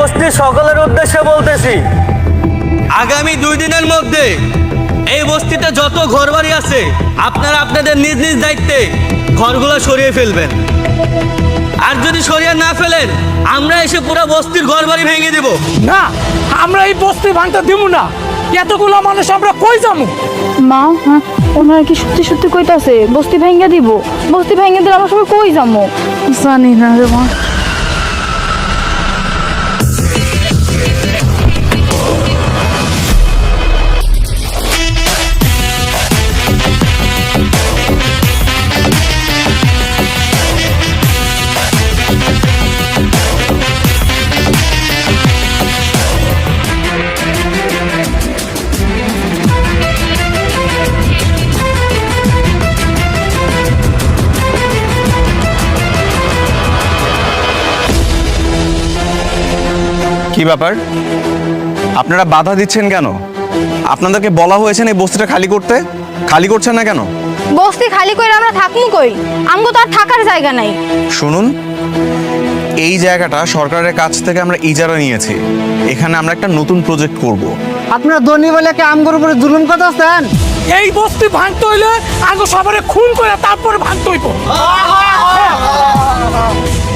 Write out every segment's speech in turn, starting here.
বস্তির সকলের উদ্দেশ্যে বলতেছি, আগামী 2 দিনের মধ্যে এই বস্তিতে যত ঘরবাড়ি আছে আপনারা আপনাদের নিজ নিজ দায়িত্বে ঘরগুলো সরিয়ে ফেলবেন। আর যদি সরিয়ে না ফেলেন আমরা এসে পুরো বস্তির ঘরবাড়ি ভেঙে দেব। না, আমরা এই বস্তি ভাঙতে দিব না। এতগুলো মানুষ আমরা কই যাবো? মা, ওনারা কি সত্যি সত্যি কইতাছে বস্তি ভেঙে দিব? বস্তি ভেঙে দিলে আমরা সবাই কই যাবো? জানি না রে মা। কি ব্যাপার, আপনারা বাধা দিচ্ছেন কেন? আপনাদেরকে বলা হয়েছে এই বস্তিটা খালি করতে, খালি করছেন না কেন? বস্তি খালি কইরা আমরা থাকমু কই? আমগো তো আর থাকার জায়গা নাই। শুনুন, এই জায়গাটা সরকারের কাছ থেকে আমরা ইজারা নিয়েছি। এখানে আমরা একটা নতুন প্রজেক্ট করব। আপনারা ধনী বলে কি আমগোর উপরে জুলুম করতেছেন? এই বস্তি ভাঙতে হইলে আগে সবারে খুন করে তারপরে ভাঙতে হইব।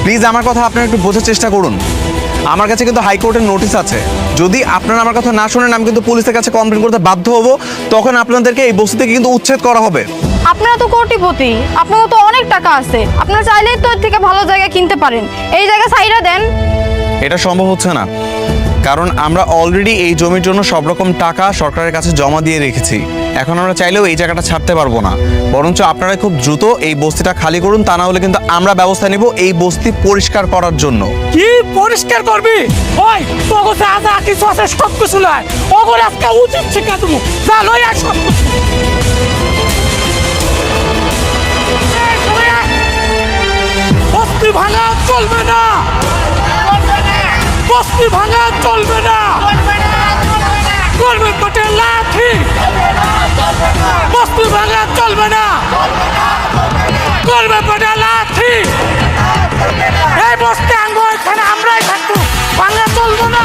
প্লিজ আমার কথা আপনারা একটু বোঝার চেষ্টা করুন। আমার কাছে কিন্তু হাইকোর্টের নোটিশ আছে। যদি আপনারা আমার কথা না শুনেন আমি কিন্তু পুলিশের কাছে কমপ্লেন করতে বাধ্য হব। তখন আপনাদেরকে এই বস্তি থেকে কিন্তু উচ্ছেদ করা হবে। আপনারা তো কোটিপতি, আপনাদের তো অনেক টাকা আছে, আপনারা চাইলেই তো এর থেকে ভালো জায়গা কিনতে পারেন। এই জায়গা ছাইরা দেন। এটা সম্ভব হচ্ছে না, কারণ আমরা অলরেডি এই জমির জন্য সব রকম টাকা সরকারের কাছে জমা দিয়ে রেখেছি। এখন আমরা চাইলেও এই জায়গাটা ছাড়তে পারবো না। বরঞ্চ আপনারা খুব দ্রুত এই বস্তিটা খালি করুন, তা না হলে কিন্তু আমরা ব্যবস্থা নেব এই বস্তি পরিষ্কার করার জন্য। কি পরিষ্কার করবি? ওই তোগো যা কিছু আছে সব কিছু লয়, ওগোর আজকে উচিত শিক্ষা দেবো। যা লই আস সব কিছু। বস্তি ভাঙা চলবে না, বস্তি ভাঙা চলবে না। করবে কোটে লাঠি, বস্তি ভাঙা চলবে না। করবে কোটে লাঠি। এই বস্তি আঙ্গো এখানে আমরাই থাকবো, ভাঙা চলবো না।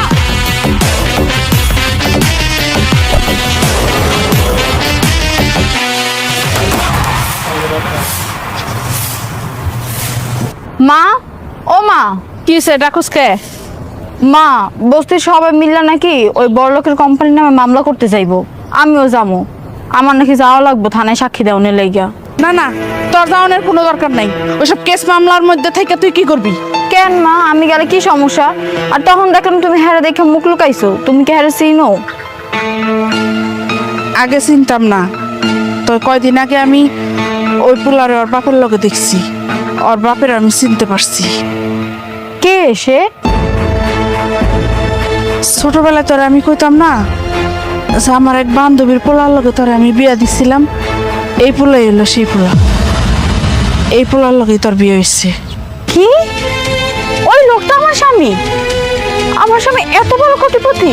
মা, ও মা, কি সে ডাকুস কে? মা, বস্তির সবাই মিললে নাকি ওই বড়লোকের কোম্পানির নামে মামলা করতে যাইবো। আমিও যাবো। আমার নাকি যাওয়া লাগবো থানায় সাক্ষী দেওয়ানের লাইগা। না না, তোর যাওয়ানোর কোনো দরকার নাই। ওইসব কেস মামলার মধ্যে থেকে তুই কি করবি? কেন মা, আমি গেলে কি সমস্যা? আর তখন দেখলাম তুমি হেরে দেখে মুখ লুকাইছো। তুমি কি হেরে চিনো? আগে চিনতাম না, তো কয়দিন আগে আমি ওই পোলারে ওর বাপের লগে দেখছি। ওর বাপের আমি চিনতে পারছি। কে এসে? ছোটবেলায় তোর আমি কইতাম না যে আমার এক বান্ধবীর পোলার লগে তোর আমি বিয়া দিছিলাম। এই পোলাই হলো সেই পোলা। এই পোলার লগেই তোর বিয়ে হয়েছে। কি? ওই লোকটা আমার স্বামী? আমার স্বামী এত বড় কোটিপতি?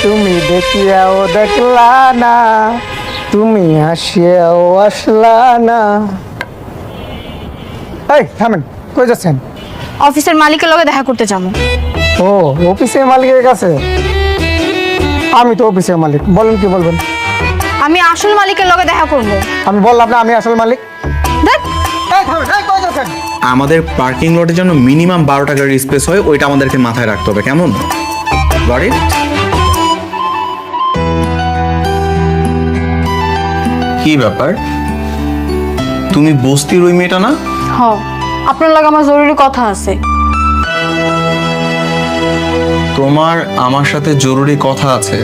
তুমি দেখিয়াও দেখলা না, তুমি হাসিয়াও আসলা না। এই থামেন, কই যাচ্ছেন? অফিসের মালিকের লগে দেখা করতে যাবো। ও, অফিসের মালিকের কাছে? আমি তো অফিসের মালিক, বলেন কি বলবেন? আমি আসল মালিকের লগে দেখা করবো। আমি বললাম না আমি আসল মালিক। দেখ, এই থামেন, এই কই যাচ্ছেন? আমাদের পার্কিং লটের জন্য মিনিমাম 12টা গাড়ির স্পেস হয়, ওইটা আমাদেরকে মাথায় রাখতে হবে। কেমন গাড়ি? কি ব্যাপার, তুমি বস্তির ওই মেয়েটা না? হ, আপনার লগে আমার জরুরি কথা আছে। তোমার আমার সাথে জরুরি কথা আছে?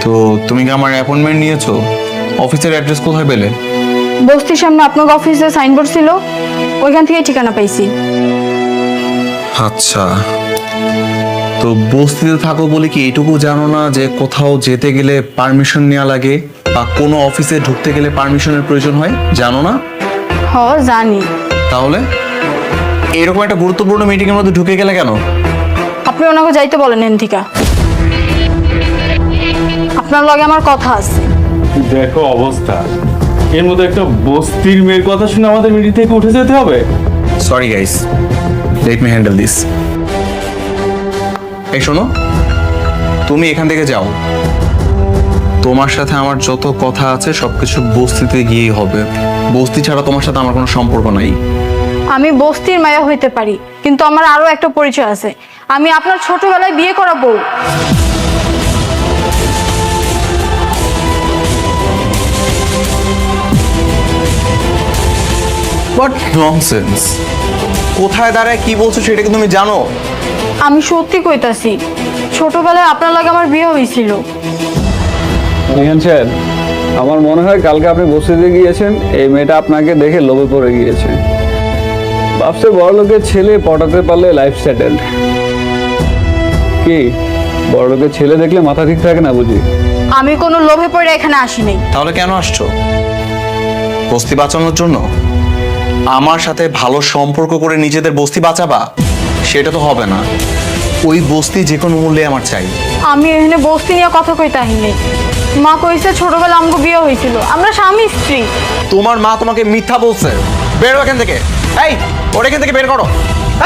তো তুমি কি আমার অ্যাপয়েন্টমেন্ট নিয়েছো? অফিসের অ্যাড্রেস কোথায় পেলে? বস্তির সামনে আপনার অফিসে সাইনবোর্ড ছিল, ওইখান থেকে ঠিকানা পাইছি। আচ্ছা, তো বস্তিতে থাকো বলে কি এটুকু জানো না যে কোথাও যেতে গেলে পারমিশন নেওয়া লাগে বা কোনো অফিসে ঢুকতে গেলে পারমিশনের প্রয়োজন হয়? জানো না? হ, জানি। তাহলে এরকম একটা গুরুত্বপূর্ণ মিটিং এর মধ্যে ঢুকে গেলে কেন? আপনি ওনাকে যাইতে বলেন এনথিকা। আপনার লগে আমার কথা আছে। দেখো অবস্থা, এর মধ্যে একটা বস্তির মেয়ের কথা শুনে আমাদের মিটিং থেকে উঠে যেতে হবে। Sorry guys, let me handle this. এই শোনো, তুমি এখান থেকে যাও। তোমার সাথে আমার যত কথা আছে সবকিছু বস্তিতে গিয়েই হবে। বস্তি ছাড়া তোমার সাথে আমার কোনো সম্পর্ক নাই। আমি বস্তির মায়া হইতে পারি, কিন্তু আমার আরো একটা পরিচয় আছে। আমি আপনার ছোটবেলায় বিয়ে করা বউ। What nonsense! কোথায় দাঁড়ায় কি বলছো সেটা কি তুমি জানো? আমি সত্যি কইতাছি, ছোটবেলায় আপনার লগে আমার বিয়ে হয়েছিল। নিহান স্যার, আমার মনে হয় কালকে আপনি বসতিতে গিয়েছেন, এই মেয়েটা আপনাকে দেখে লোভে পড়ে গিয়েছে। ভাবছে বড় লোকের ছেলে পটাতে পারলে লাইফ সেটেলড। কি বড় লোকের ছেলে দেখলে মাথা ঠিক থাকে না বুঝি? আমি কোনো লোভে পড়ে এখানে আসি নাই। তাহলে কেন আসছো? বস্তি বাঁচানোর জন্য? আমার সাথে ভালো সম্পর্ক করে নিজেদের বস্তি বাঁচাবা? সেটা তো হবে না। ওই বস্তি যে কোনো মূল্যে আমার চাই। আমি এখানে বস্তি নিয়ে কথা কইতে আহিনি। মা কইছে ছোটবেলা আমাকে বিয়ে হয়েছিল, আমরা স্বামী স্ত্রী। তোমার মা তোমাকে মিথ্যা বলছে। বেরো এখান থেকে। এই, ওর এখান থেকে বের করো।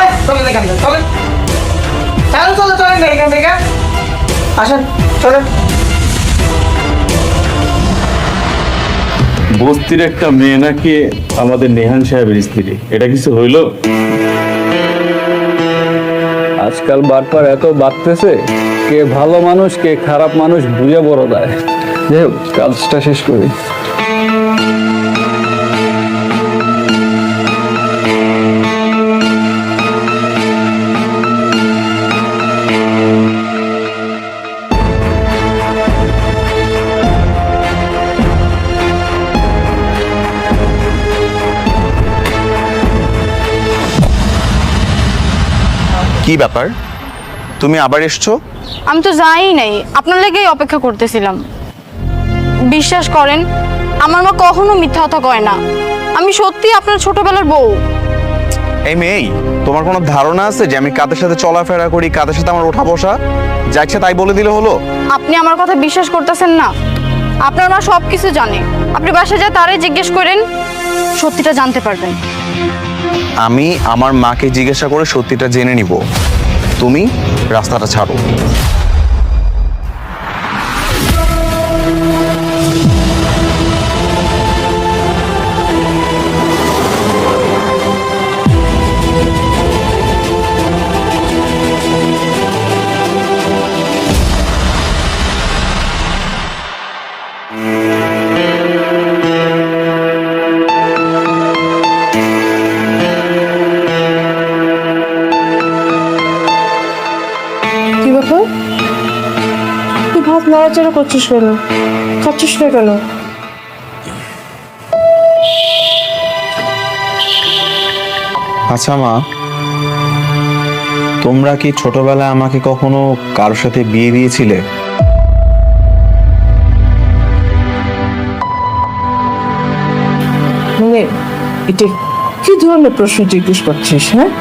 এই, চলেন এখান থেকে, চলেন। চলেন না এখান থেকে। আসেন, চলেন। বস্তির একটা মেয়ে নাকি আমাদের নেহান সাহেবের স্ত্রী, এটা কিছু হইলো? আজকাল বাটপার এত বাড়তেছে, কে ভালো মানুষ কে খারাপ মানুষ বুঝে বড় দেয়। যাই হোক, কাজটা শেষ করি। কি ব্যাপার, তুমি আবার এসছো? আমি তো যাই নাই, আপনার লেগেই অপেক্ষা করতেছিলাম। বিশ্বাস করেন, আমার মা কখনো মিথ্যা কথা কয় না। আমি সত্যি আপনার ছোটবেলার বউ। এই মেয়ে, তোমার কোনো ধারণা আছে যে আমি কাদের সাথে চলাফেরা করি, কাদের সাথে আমার ওঠা বসা? যা ইচ্ছা তাই বলে দিলে হলো? আপনি আমার কথা বিশ্বাস করতেছেন না? আপনার মা সব কিছু জানে। আপনি বাসায় যা তারে জিজ্ঞেস করেন, সত্যিটা জানতে পারবেন। আমি আমার মাকে জিজ্ঞাসা করে সত্যিটা জেনে নিব। তুমি রাস্তাটা ছাড়ো। কি ব্যাপার? তুই ভাত নাড়াচাড়া করছিস কেন? খাচ্ছিস না কেন? আচ্ছা মা, তোমরা কি ছোটবেলায় আমাকে কখনো কারোর সাথে বিয়ে দিয়েছিলে? মানে এটা কি ধরনের প্রশ্ন জিজ্ঞেস করছিস? হ্যাঁ,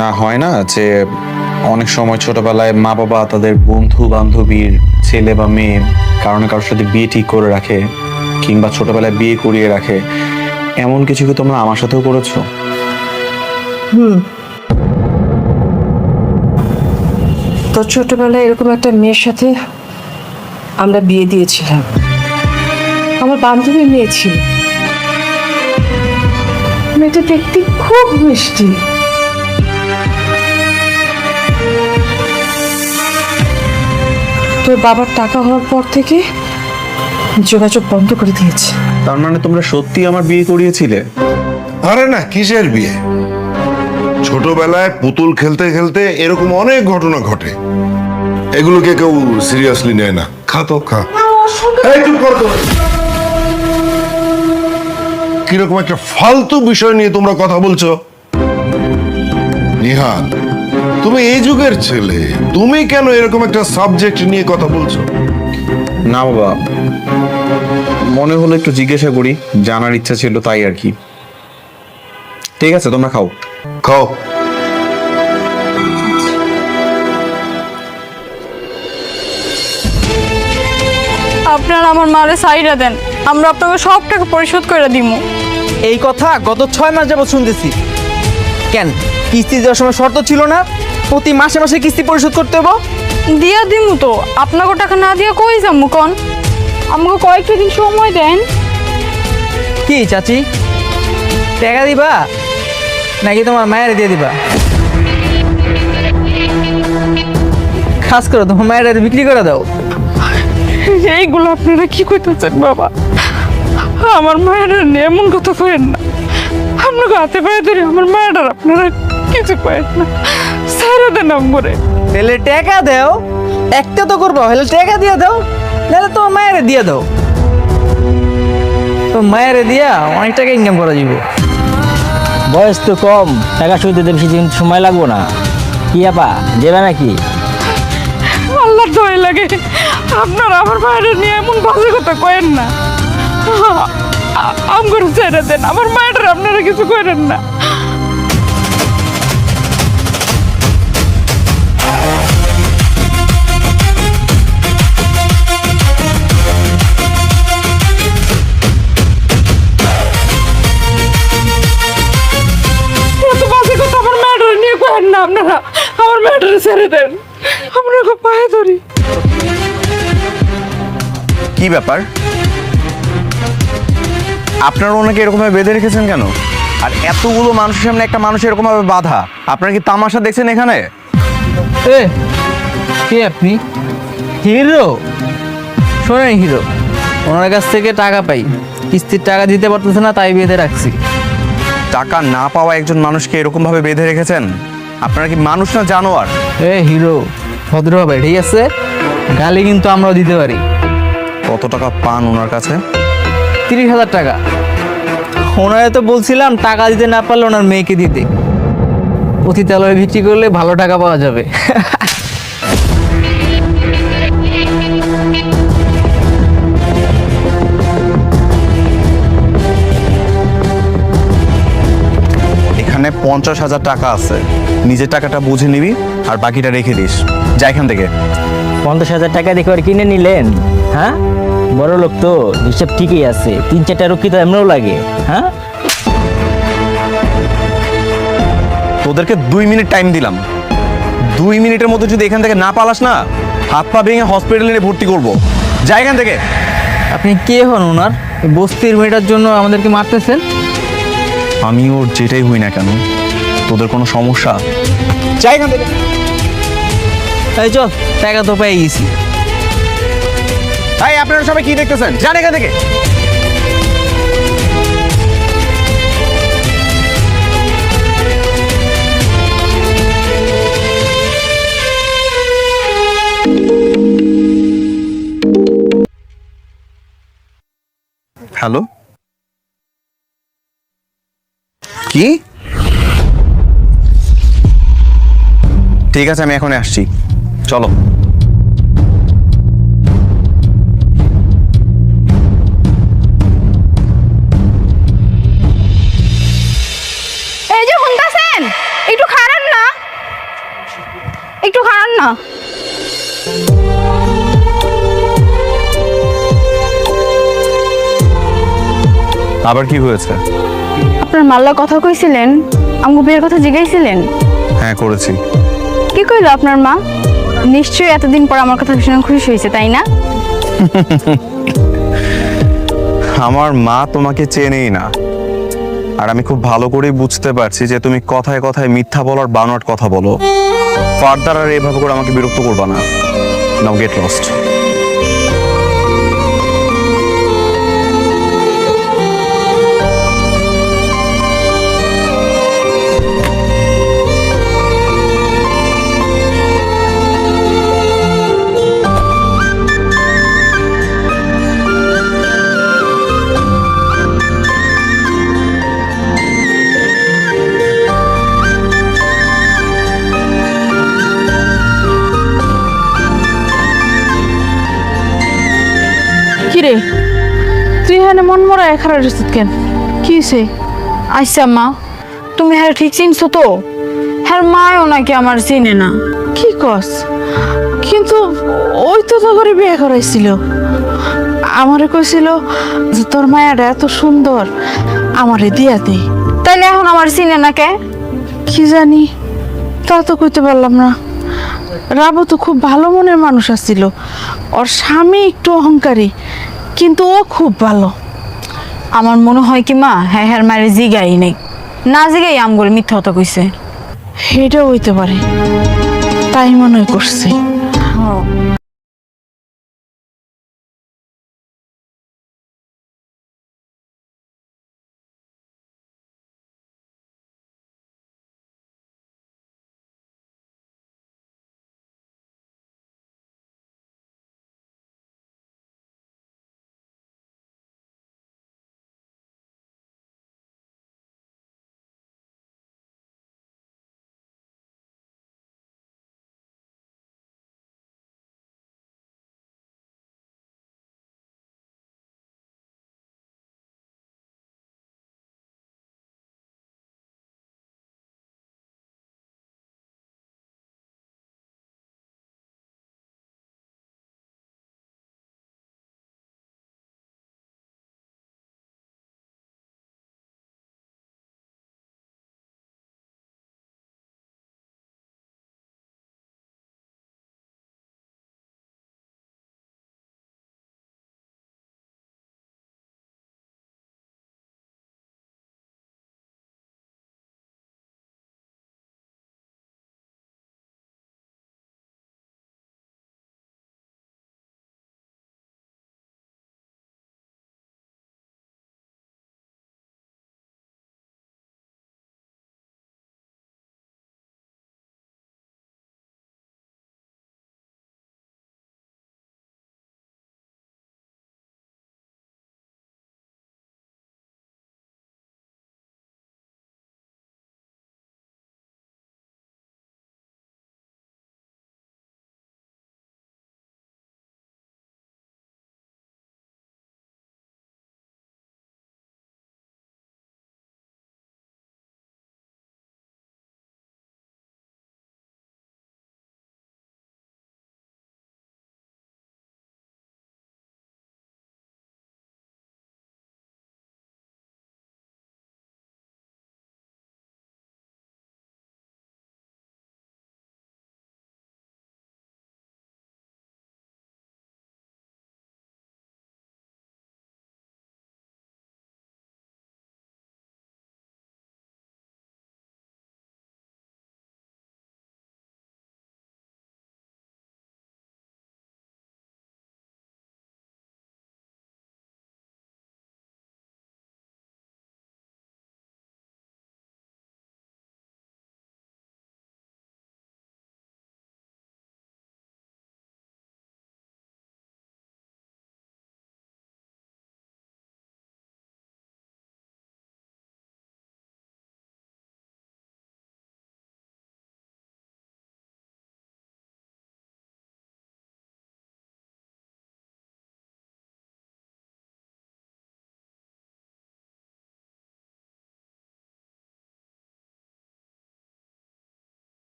না, হয় না যে অনেক সময় ছোটবেলায় মা বাবা তাদের বন্ধু বান্ধবীর ছেলে বা মেয়ে কারণে কারোর সাথে বিয়ে ঠিক করে রাখে, কিংবা ছোটবেলায় বিয়ে করিয়ে রাখে। এমন কিছু কি তোমরা আমার সাথেও করেছো? তোর ছোটবেলায় এরকম একটা মেয়ের সাথে আমরা বিয়ে দিয়েছিলাম। আমার বান্ধবী মেয়ে ছিল। মেয়েটা দেখতে খুব মিষ্টি। তোর বাবার টাকা হওয়ার পর থেকে যোগাযোগ বন্ধ করে দিয়েছে। তার মানে তোমরা সত্যি আমার বিয়ে করিয়েছিলে? আরে না, কিসের বিয়ে? ছোটবেলায় পুতুল খেলতে খেলতে এরকম অনেক ঘটনা ঘটে, এগুলোকে কেউ সিরিয়াসলি নেয় না। খা তো খা। এই চুপ কর তো। কিরকম একটা ফালতু বিষয় নিয়ে তোমরা কথা বলছো? নিহান, তুমি এই যুগের ছেলে, তুমি কেন এরকম একটা সাবজেক্ট নিয়ে কথা বলছো? না বাবা, মনে হলো একটু জিজ্ঞাসা করি, জানার ইচ্ছা ছিল তাই আর কি। ঠিক আছে, তোমরা খাও। খাও। আপনারা আমার মারে সাইডা দেন, আমরা আপনাকে সব টাকা পরিশোধ করে দিমু। এই কথা গত 6 মাস যাবত শুনতেছি। কেন কিস্তি দেওয়ার সময় শর্ত ছিল না প্রতি মাসে মাসে কিস্তি পরিশোধ করতে হবে? দিয়া দিমু তো, আপনাকে টাকা না দিয়া কই যামু কোন? আমাকে কয়েকটা দিন সময় দেন। কি চাচি, টাকা দিবা নাকি তোমার মায়ের দিয়ে দিবা? খাস করো তোমার মায়ের বিক্রি করে দাও। এইগুলো আপনারা কি কইতেছেন বাবা? আমার মায়ের নিয়ে এমন কথা কইেন না। আপনাকে হাতে পায়ে ধরে আমার মায়ের আপনারা কিছু কয়েন না, সারা দেন আমরে। তাহলে টাকা দাও, একটা তো করবো, হলে টাকা দিয়ে দাও, নাহলে তোমার মায়ের দিয়ে দাও। তো মায়ের দিয়া অনেক টাকা ইনকাম করা যাবে। বয়স তো কম, টাকা শুধু দিতে বেশি দিন সময় লাগবো না। কি আপা দেবে নাকি? আল্লাহর দয়া লাগে, আপনারা আমার মায়ের নিয়ে এমন বাজে কথা কয়েন না। আমগর ছেড়ে দেন, আমার মায়ের আপনারা কিছু করেন না। এত বাজে কথা আমার মায়ের নিয়ে কয়েন না আপনারা, আমার মায়ের ছেড়ে দেন, আমরা পায়ে ধরি। কি ব্যাপার, আপনারা ওনাকে এরকমভাবে বেঁধে রেখেছেন কেন? আর এতগুলো মানুষের সামনে একটা মানুষ এরকমভাবে বাধা, আপনারা কি তামাশা দেখছেন এখানে? এ কে আপনি? হিরো? শোনেন হিরো, ওনার কাছ থেকে টাকা পাই, কিস্তির টাকা দিতে পারতেছে না, তাই বেঁধে রাখছি। টাকা না পাওয়া একজন মানুষকে এরকমভাবে বেঁধে রেখেছেন? আপনারা কি মানুষ না জানোয়ার? এ হিরো, ভদ্র হবে ঠিক আছে, গালি কিন্তু আমরাও দিতে পারি। কত টাকা পান ওনার কাছে? 30,000 টাকা। ওনারে তো বলছিলাম টাকা দিতে না পারলে ওনার মেয়েকে দিতে, অতিতালয়ে বিক্রি করলে ভালো টাকা পাওয়া যাবে। এখানে 50,000 টাকা আছে, নিজের টাকাটা বুঝে নিবি আর বাকিটা রেখে দিস। যা এখান থেকে। 50,000 টাকা দেখে আর কিনে নিলেন? হ্যাঁ, বড় লোক তো, হিসাব ঠিকই আছে। 3-4টা রক্ষী তো এমনও লাগে। হ্যাঁ, তোদেরকে 2 মিনিট টাইম দিলাম, 2 মিনিটের মধ্যে যদি এখান থেকে না পালাস না, হাত পা ভেঙে হসপিটালে ভর্তি করব। যা এখান থেকে। আপনি কে হন ওনার? বস্তির মেয়েটার জন্য আমাদেরকে মারতেছেন? আমি ওর যেটাই হই না কেন, তোদের কোনো সমস্যা? যা এখান থেকে। তাই চল, টাকা তো পেয়ে গেছি। তাই আপনারা সবাই কি দেখতেছেন? যান এখান থেকে। হ্যালো, কি? ঠিক আছে, আমি এখনই আসছি, চলো। এই যে শুনতাছেন, একটু খারান না, একটু খারান না। আবার কি হয়েছে? আপনার মাল্লা কথা কইছিলেন, আমগো বিয়ের কথা জিগাইছিলেন? হ্যাঁ করেছি। কি কইলো আপনার মা? নিশ্চয়ই এতদিন পর আমার কথা শুনে খুশি হয়েছে, তাই না? আমার মা তোমাকে চেনেই না, আর আমি খুব ভালো করে বুঝতে পারছি যে তুমি কথায় কথায় মিথ্যা বলার বানোয়াট কথা বলো। ফার্দার আর এভাবে করে আমাকে বিরক্ত করবা না। নাও গেট লস্ট। কিরে, তুই এখানে মন মরা খারাপ রসিদ কেন? কি হয়েছে? আচ্ছা মা, তুমি হ্যাঁ ঠিক চিনছো তো? হ্যাঁ মাও নাকি আমার চিনে না। কি কস? কিন্তু ওই তো করে বিয়ে করাইছিল। আমারে কইছিল যে তোর মায়াটা এত সুন্দর, আমারে দিয়া দে। তাইলে এখন আমার চিনে না কে? কি জানি, তা তো কইতে পারলাম না। রাবু তো খুব ভালো মনের মানুষ আছিল, ওর স্বামী একটু অহংকারী, কিন্তু ও খুব ভালো। আমার মনে হয় কি মা, হ্যাঁ হ্যাঁ মায়ের জিগাই নেই, না জিগাই আমগুলো মিথ্যা কথা কইছে। সেটাও হইতে পারে, তাই মনে হয় করছে।